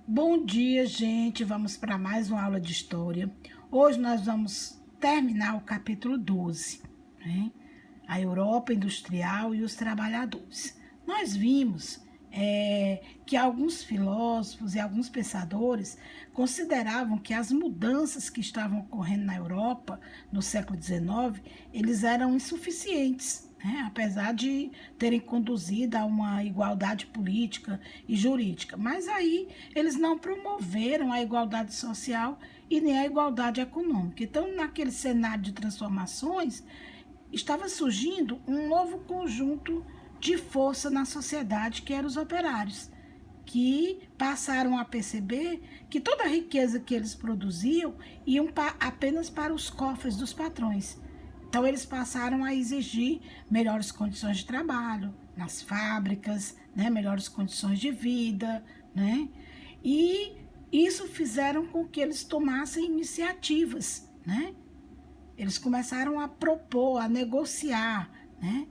Bom dia, gente. Vamos para mais uma aula de história. Hoje nós vamos terminar o capítulo 12, né? A Europa industrial e os trabalhadores. Nós vimos que alguns filósofos e alguns pensadores consideravam que as mudanças que estavam ocorrendo na Europa no século XIX, eles eram insuficientes, né? Apesar de terem conduzido a uma igualdade política e jurídica. Mas aí eles não promoveram a igualdade social e nem a igualdade econômica. Então, naquele cenário de transformações, estava surgindo um novo conjunto de força na sociedade, que eram os operários, que passaram a perceber que toda a riqueza que eles produziam iam apenas para os cofres dos patrões. Então, eles passaram a exigir melhores condições de trabalho nas fábricas, né, melhores condições de vida, né? E isso fizeram com que eles tomassem iniciativas, né? Eles começaram a propor, a negociar, né?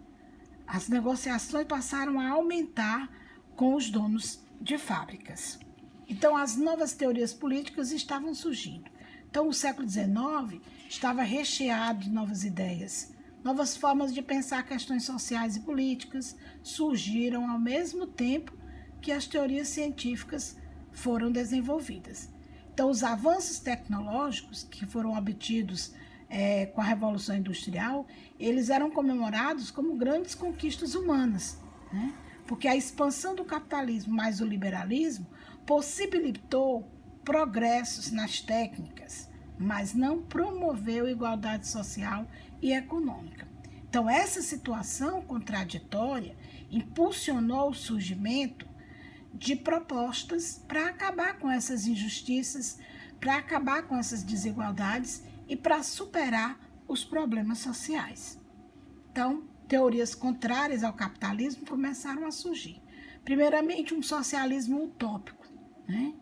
As negociações passaram a aumentar com os donos de fábricas. Então, as novas teorias políticas estavam surgindo. Então, o século XIX estava recheado de novas ideias. Novas formas de pensar questões sociais e políticas surgiram ao mesmo tempo que as teorias científicas foram desenvolvidas. Então, os avanços tecnológicos que foram obtidos com a Revolução Industrial, eles eram comemorados como grandes conquistas humanas, né? Porque a expansão do capitalismo mais o liberalismo possibilitou progressos nas técnicas, mas não promoveu igualdade social e econômica. Então, essa situação contraditória impulsionou o surgimento de propostas para acabar com essas injustiças, para acabar com essas desigualdades e para superar os problemas sociais. Então, teorias contrárias ao capitalismo começaram a surgir. Primeiramente, um socialismo utópico, né?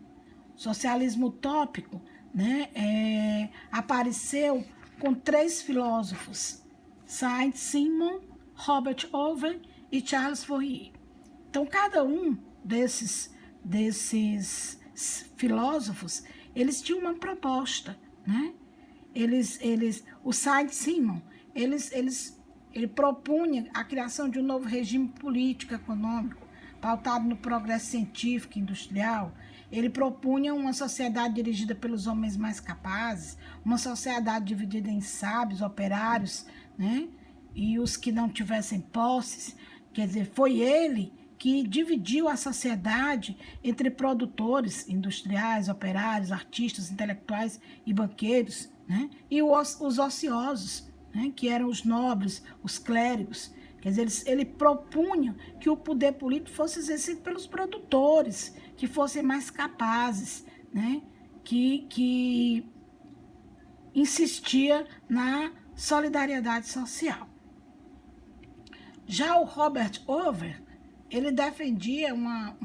O socialismo utópico, né, apareceu com 3 filósofos, Saint-Simon, Robert Owen e Charles Fourier. Então, cada um desses filósofos, eles tinham uma proposta, né? O Saint-Simon, ele propunha a criação de um novo regime político econômico, pautado no progresso científico e industrial. Ele propunha uma sociedade dirigida pelos homens mais capazes, uma sociedade dividida em sábios, operários, né? E os que não tivessem posses. Quer dizer, foi ele que dividiu a sociedade entre produtores industriais, operários, artistas, intelectuais e banqueiros, né? E os ociosos, né? Que eram os nobres, os clérigos. Quer dizer, ele propunha que o poder político fosse exercido pelos produtores, que fossem mais capazes, né? Que insistia na solidariedade social. Já o Robert Owen, ele defendia uma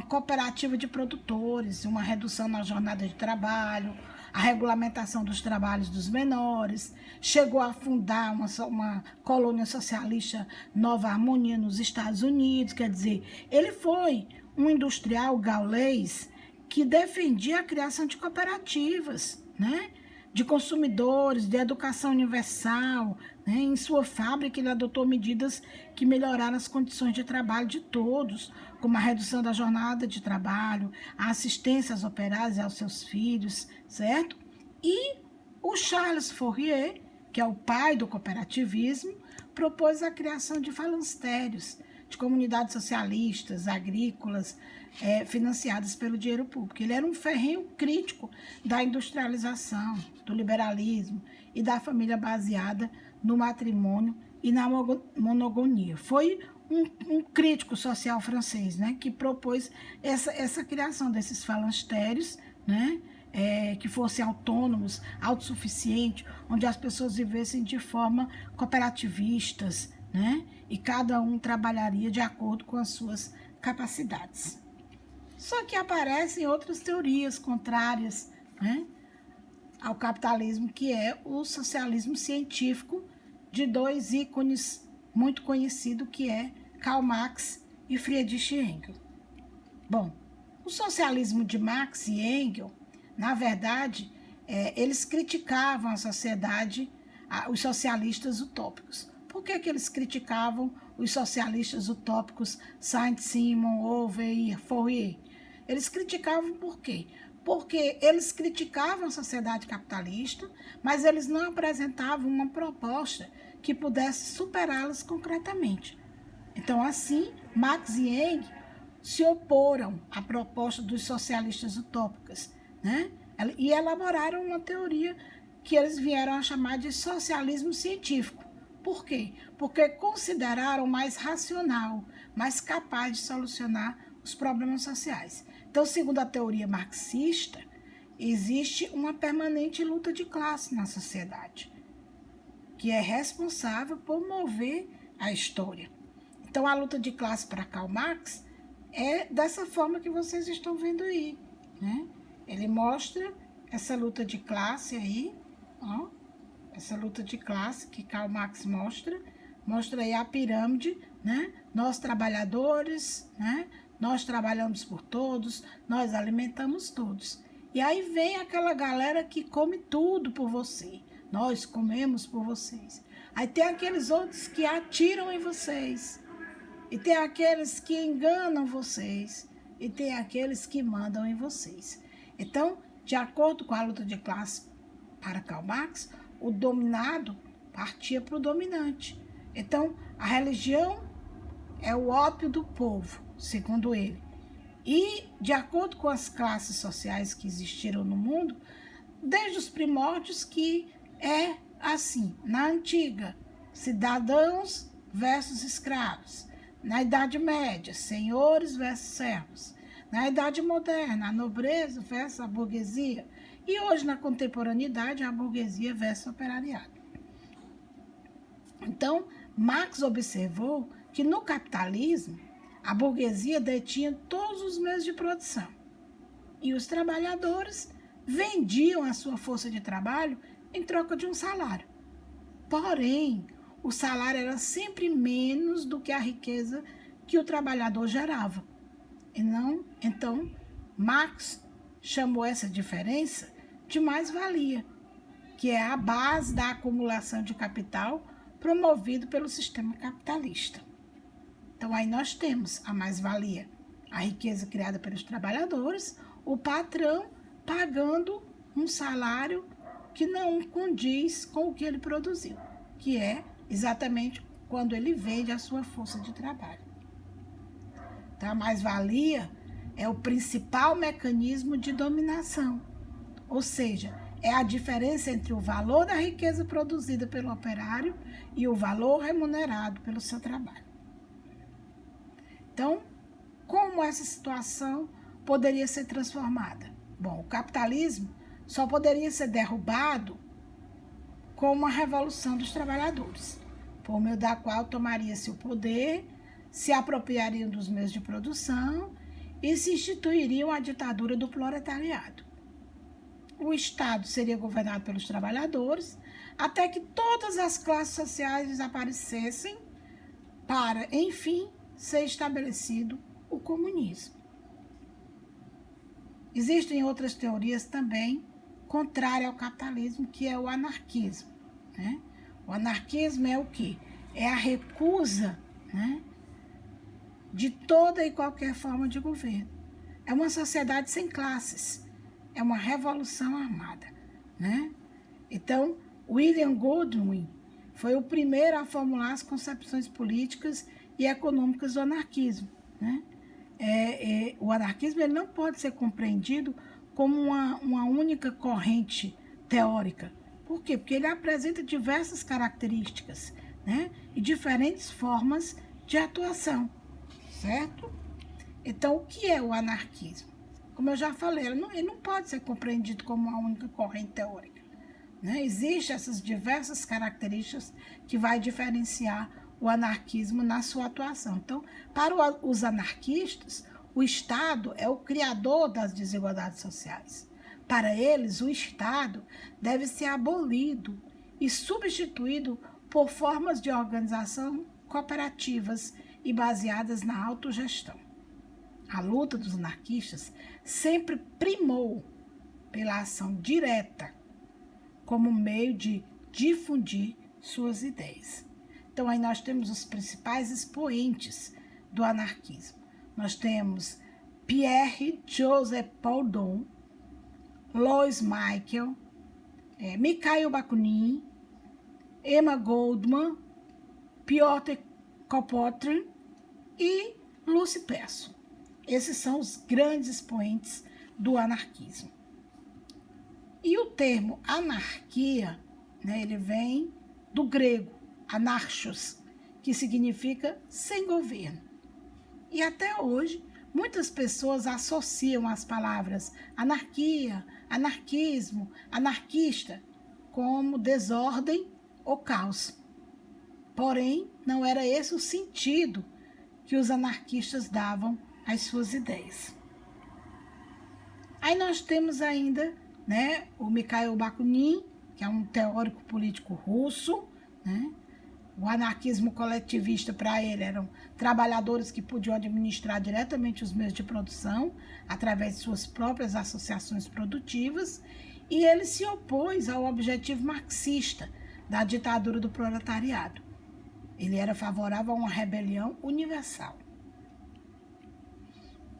cooperativa de produtores, uma redução na jornada de trabalho, a regulamentação dos trabalhos dos menores, chegou a fundar uma colônia socialista Nova Harmonia nos Estados Unidos. Quer dizer, ele foi um industrial gaulês que defendia a criação de cooperativas, né? De consumidores, de educação universal, né? Em sua fábrica, ele adotou medidas que melhoraram as condições de trabalho de todos, como a redução da jornada de trabalho, a assistência aos operários e aos seus filhos, certo? E o Charles Fourier, que é o pai do cooperativismo, propôs a criação de falancérios, de comunidades socialistas, agrícolas, financiadas pelo dinheiro público. Ele era um ferrenho crítico da industrialização, do liberalismo e da família baseada no matrimônio e na monogamia. Foi um crítico social francês, né, que propôs essa criação desses falancérios, né, que fossem autônomos, autossuficientes, onde as pessoas vivessem de forma cooperativistas, né, e cada um trabalharia de acordo com as suas capacidades. Só que aparecem outras teorias contrárias, né, ao capitalismo, que é o socialismo científico, de 2 ícones muito conhecidos, que é Karl Marx e Friedrich Engels. Bom, O socialismo de Marx e Engels, na verdade, eles criticavam a sociedade, os socialistas utópicos. Por que eles criticavam os socialistas utópicos Saint-Simon, Hoover e Fourier? Eles criticavam por quê? Porque eles criticavam a sociedade capitalista, mas eles não apresentavam uma proposta que pudesse superá-las concretamente. Então, assim, Marx e Engels se oporam à proposta dos socialistas utópicos, né? E elaboraram uma teoria que eles vieram a chamar de socialismo científico. Por quê? Porque consideraram mais racional, mais capaz de solucionar os problemas sociais. Então, segundo a teoria marxista, existe uma permanente luta de classe na sociedade, que é responsável por mover a história. Então, a luta de classe para Karl Marx é dessa forma que vocês estão vendo aí, né? Ele mostra essa luta de classe aí, ó, essa luta de classe que Karl Marx mostra aí a pirâmide, né? Nós trabalhadores, né? Nós trabalhamos por todos, nós alimentamos todos. E aí vem aquela galera que come tudo por você. Nós comemos por vocês. Aí tem aqueles outros que atiram em vocês. E tem aqueles que enganam vocês. E tem aqueles que mandam em vocês. Então, de acordo com a luta de classe para Karl Marx, o dominado partia para o dominante. Então, a religião é o ópio do povo, segundo ele. E, de acordo com as classes sociais que existiram no mundo, desde os primórdios, que é assim, na antiga, cidadãos versus escravos. Na Idade Média, senhores versus servos. Na Idade Moderna, a nobreza versus a burguesia. E hoje, na contemporaneidade, a burguesia versus o operariado. Então, Marx observou que no capitalismo, a burguesia detinha todos os meios de produção. E os trabalhadores vendiam a sua força de trabalho em troca de um salário. Porém, o salário era sempre menos do que a riqueza que o trabalhador gerava. Então, Marx chamou essa diferença de mais-valia, que é a base da acumulação de capital promovido pelo sistema capitalista. Então, aí nós temos a mais-valia, a riqueza criada pelos trabalhadores, o patrão pagando um salário que não condiz com o que ele produziu, que é exatamente quando ele vende a sua força de trabalho. Então, a mais-valia é o principal mecanismo de dominação, ou seja, é a diferença entre o valor da riqueza produzida pelo operário e o valor remunerado pelo seu trabalho. Então, como essa situação poderia ser transformada? Bom, o capitalismo só poderia ser derrubado com uma revolução dos trabalhadores, por meio da qual tomaria-se o poder, se apropriariam dos meios de produção e se instituiriam a ditadura do proletariado. O Estado seria governado pelos trabalhadores, até que todas as classes sociais desaparecessem para, enfim, ser estabelecido o comunismo. Existem outras teorias também contrárias ao capitalismo, que é o anarquismo, né? O anarquismo é o quê? É a recusa, né, de toda e qualquer forma de governo. É uma sociedade sem classes. É uma revolução armada, né? Então, William Goldwyn foi o primeiro a formular as concepções políticas e econômicas do anarquismo, né? O anarquismo ele não pode ser compreendido como uma única corrente teórica. Por quê? Porque ele apresenta diversas características, né? E diferentes formas de atuação, certo? Então, o que é o anarquismo? Como eu já falei, ele não pode ser compreendido como uma única corrente teórica, né? Existem essas diversas características que vai diferenciar o anarquismo na sua atuação. Então, para os anarquistas, o Estado é o criador das desigualdades sociais. Para eles, o Estado deve ser abolido e substituído por formas de organização cooperativas e baseadas na autogestão. A luta dos anarquistas sempre primou pela ação direta como meio de difundir suas ideias. Então, aí nós temos os principais expoentes do anarquismo. Nós temos Pierre-Joseph Proudhon, Louis Michel, Mikhail Bakunin, Emma Goldman, Piotr Kropotkin e Lucy Persson. Esses são os grandes expoentes do anarquismo. E o termo anarquia, ele vem do grego anarchos, que significa sem governo. E até hoje, muitas pessoas associam as palavras anarquia, anarquismo, anarquista como desordem ou caos. Porém, não era esse o sentido que os anarquistas davam às suas ideias. Aí nós temos ainda, o Mikhail Bakunin, que é um teórico político russo, O anarquismo coletivista, para ele, eram trabalhadores que podiam administrar diretamente os meios de produção através de suas próprias associações produtivas, e ele se opôs ao objetivo marxista da ditadura do proletariado. Ele era favorável a uma rebelião universal.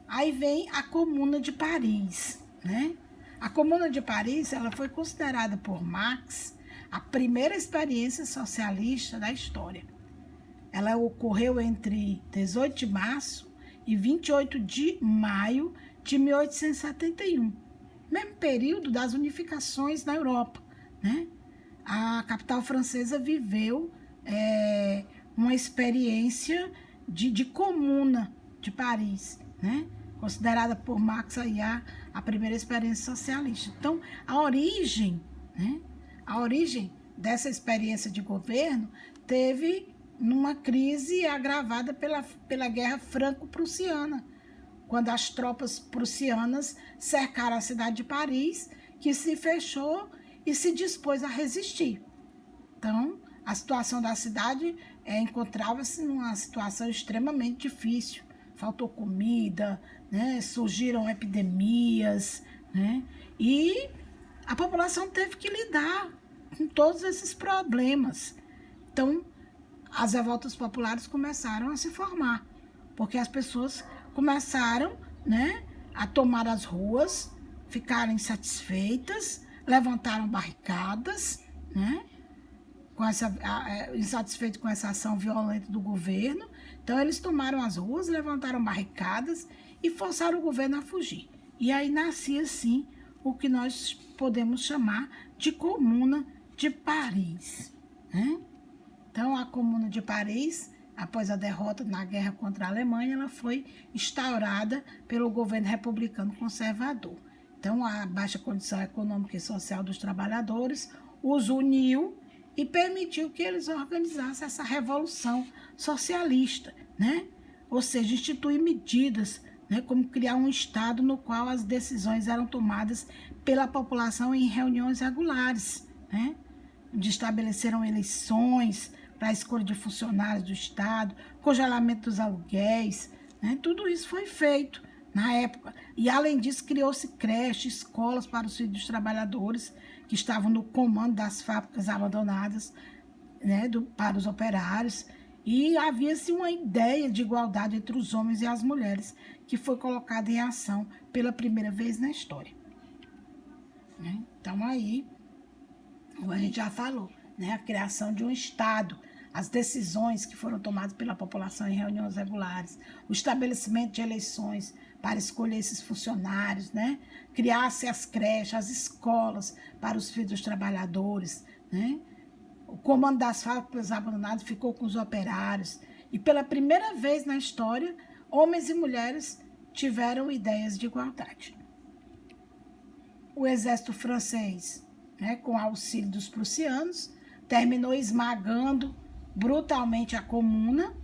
Aí vem a Comuna de Paris, A Comuna de Paris, ela foi considerada por Marx a primeira experiência socialista da história. Ela ocorreu entre 18 de março e 28 de maio de 1871, mesmo período das unificações na Europa. A capital francesa viveu uma experiência de comuna de Paris, considerada por Marx aí a primeira experiência socialista. Então, a origem dessa experiência de governo teve numa crise agravada pela Guerra Franco-Prussiana, quando as tropas prussianas cercaram a cidade de Paris, que se fechou e se dispôs a resistir. Então, a situação da cidade encontrava-se numa situação extremamente difícil. Faltou comida, surgiram epidemias, e a população teve que lidar com todos esses problemas. Então, as revoltas populares começaram a se formar, porque as pessoas começaram, a tomar as ruas, ficaram insatisfeitas, levantaram barricadas, insatisfeitos com essa ação violenta do governo. Então, eles tomaram as ruas, levantaram barricadas e forçaram o governo a fugir. E aí nascia, assim, o que nós podemos chamar de Comuna de Paris. Então, a Comuna de Paris, após a derrota na guerra contra a Alemanha, ela foi instaurada pelo governo republicano conservador. Então, a baixa condição econômica e social dos trabalhadores os uniu e permitiu que eles organizassem essa revolução socialista, Ou seja, instituir medidas, como criar um Estado no qual as decisões eram tomadas pela população em reuniões regulares, onde estabeleceram eleições para a escolha de funcionários do Estado, congelamento dos aluguéis, Tudo isso foi feito na época. E, além disso, criou-se creches, escolas para os filhos dos trabalhadores que estavam no comando das fábricas abandonadas, para os operários. E havia-se uma ideia de igualdade entre os homens e as mulheres, que foi colocada em ação pela primeira vez na história. Então, aí, como a gente já falou, a criação de um Estado, as decisões que foram tomadas pela população em reuniões regulares, o estabelecimento de eleições para escolher esses funcionários, criar-se as creches, as escolas para os filhos dos trabalhadores, O comando das fábricas abandonadas ficou com os operários. E pela primeira vez na história, homens e mulheres tiveram ideias de igualdade. O exército francês, com auxílio dos prussianos, terminou esmagando brutalmente a comuna,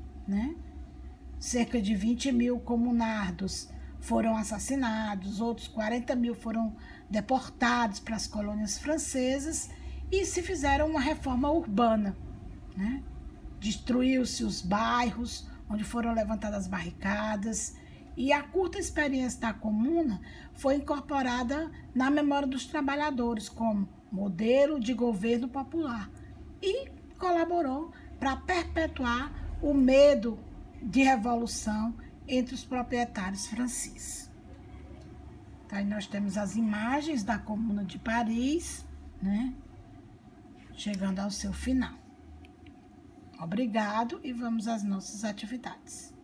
Cerca de 20 mil comunardos foram assassinados, outros 40 mil foram deportados para as colônias francesas e se fizeram uma reforma urbana, Destruiu-se os bairros onde foram levantadas barricadas E a curta experiência da Comuna foi incorporada na memória dos trabalhadores como modelo de governo popular e colaborou para perpetuar o medo de revolução entre os proprietários franceses. Então, aí nós temos as imagens da Comuna de Paris, né? Chegando ao seu final. Obrigado e vamos às nossas atividades.